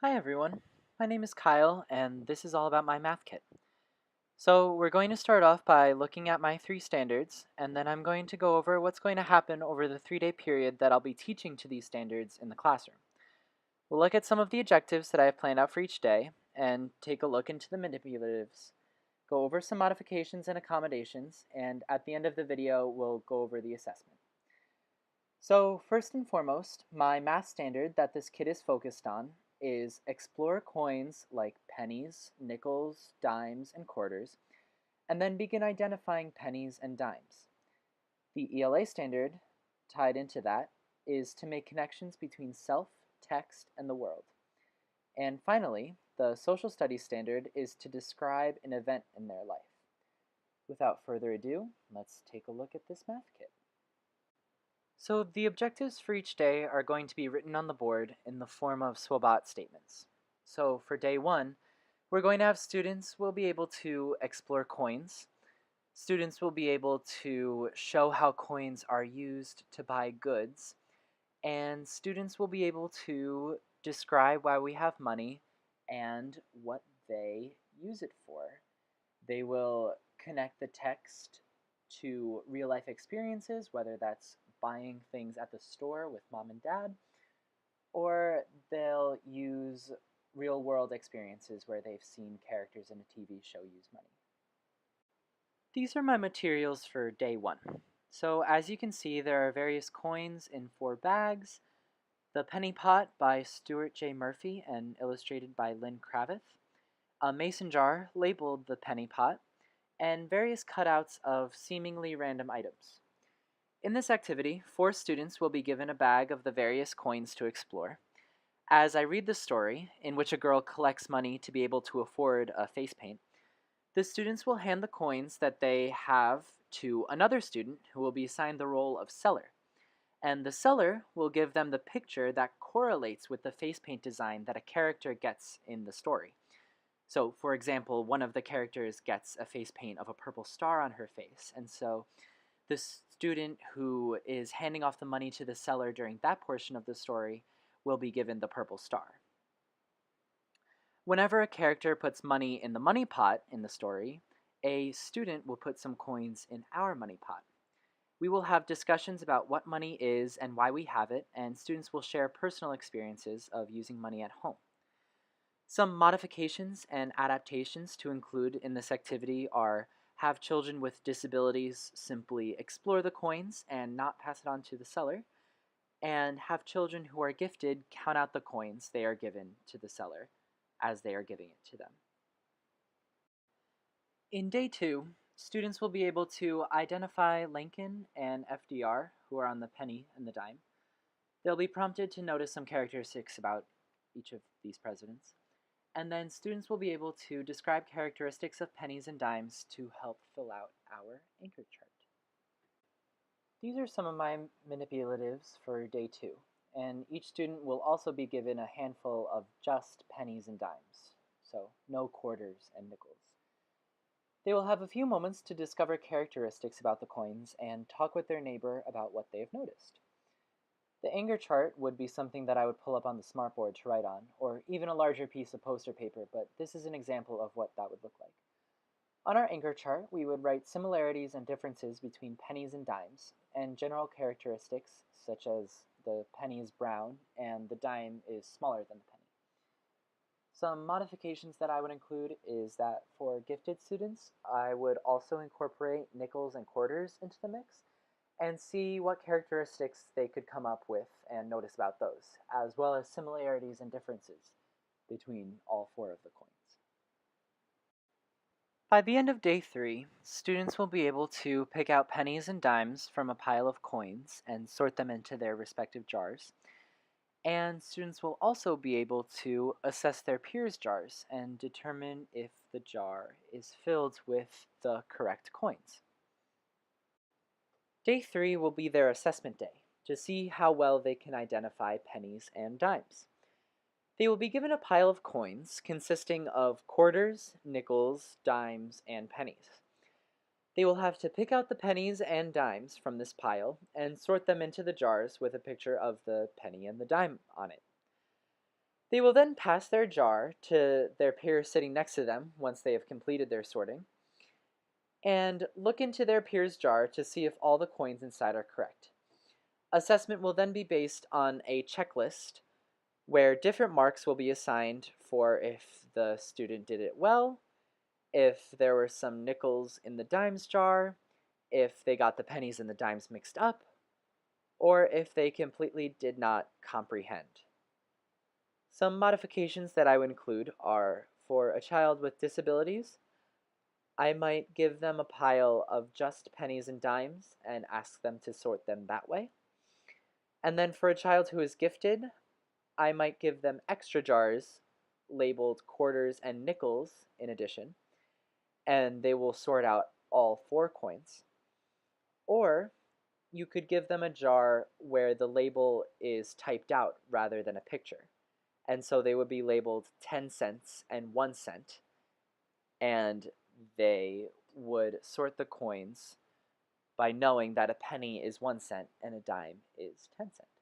Hi everyone, my name is Kyle and this is all about my math kit. So we're going to start off by looking at my three standards and then I'm going to go over what's going to happen over the 3-day period that I'll be teaching to these standards in the classroom. We'll look at some of the objectives that I have planned out for each day and take a look into the manipulatives, go over some modifications and accommodations, and at the end of the video we'll go over the assessment. So first and foremost, my math standard that this kit is focused on is explore coins like pennies, nickels, dimes, and quarters, and then begin identifying pennies and dimes. The ELA standard, tied into that, is to make connections between self, text, and the world. And finally, the social studies standard is to describe an event in their life. Without further ado, let's take a look at this math kit. So the objectives for each day are going to be written on the board in the form of SWOBOT statements. So for day 1, we're going to have students will be able to explore coins. Students will be able to show how coins are used to buy goods. And students will be able to describe why we have money and what they use it for. They will connect the text to real life experiences, whether that's buying things at the store with mom and dad, or they'll use real world experiences where they've seen characters in a TV show use money. These are my materials for day 1. So as you can see, there are various coins in 4 bags, the penny pot by Stuart J. Murphy and illustrated by Lynn Kravitz, a mason jar labeled the penny pot, and various cutouts of seemingly random items. In this activity, 4 students will be given a bag of the various coins to explore. As I read the story, in which a girl collects money to be able to afford a face paint, the students will hand the coins that they have to another student who will be assigned the role of seller. And the seller will give them the picture that correlates with the face paint design that a character gets in the story. So, for example, one of the characters gets a face paint of a purple star on her face, and so the student who is handing off the money to the seller during that portion of the story will be given the purple star. Whenever a character puts money in the money pot in the story, a student will put some coins in our money pot. We will have discussions about what money is and why we have it, and students will share personal experiences of using money at home. Some modifications and adaptations to include in this activity are have children with disabilities simply explore the coins and not pass it on to the seller, and have children who are gifted count out the coins they are given to the seller as they are giving it to them. In day 2, students will be able to identify Lincoln and FDR, who are on the penny and the dime. They'll be prompted to notice some characteristics about each of these presidents. And then students will be able to describe characteristics of pennies and dimes to help fill out our anchor chart. These are some of my manipulatives for day 2, and each student will also be given a handful of just pennies and dimes, so no quarters and nickels. They will have a few moments to discover characteristics about the coins and talk with their neighbor about what they have noticed. The anger chart would be something that I would pull up on the smartboard to write on, or even a larger piece of poster paper, but this is an example of what that would look like. On our anger chart, we would write similarities and differences between pennies and dimes, and general characteristics such as the penny is brown and the dime is smaller than the penny. Some modifications that I would include is that for gifted students, I would also incorporate nickels and quarters into the mix, and see what characteristics they could come up with and notice about those, as well as similarities and differences between all 4 of the coins. By the end of day 3, students will be able to pick out pennies and dimes from a pile of coins and sort them into their respective jars. And students will also be able to assess their peers' jars and determine if the jar is filled with the correct coins. Day 3 will be their assessment day, to see how well they can identify pennies and dimes. They will be given a pile of coins consisting of quarters, nickels, dimes, and pennies. They will have to pick out the pennies and dimes from this pile and sort them into the jars with a picture of the penny and the dime on it. They will then pass their jar to their peers sitting next to them once they have completed their sorting, and look into their peer's jar to see if all the coins inside are correct. Assessment will then be based on a checklist where different marks will be assigned for if the student did it well, if there were some nickels in the dimes jar, if they got the pennies and the dimes mixed up, or if they completely did not comprehend. Some modifications that I would include are for a child with disabilities, I might give them a pile of just pennies and dimes and ask them to sort them that way. And then for a child who is gifted, I might give them extra jars labeled quarters and nickels in addition, and they will sort out all 4 coins. Or you could give them a jar where the label is typed out rather than a picture. And so they would be labeled 10 cents and 1 cent, and they would sort the coins by knowing that a penny is 1 cent and a dime is 10 cents.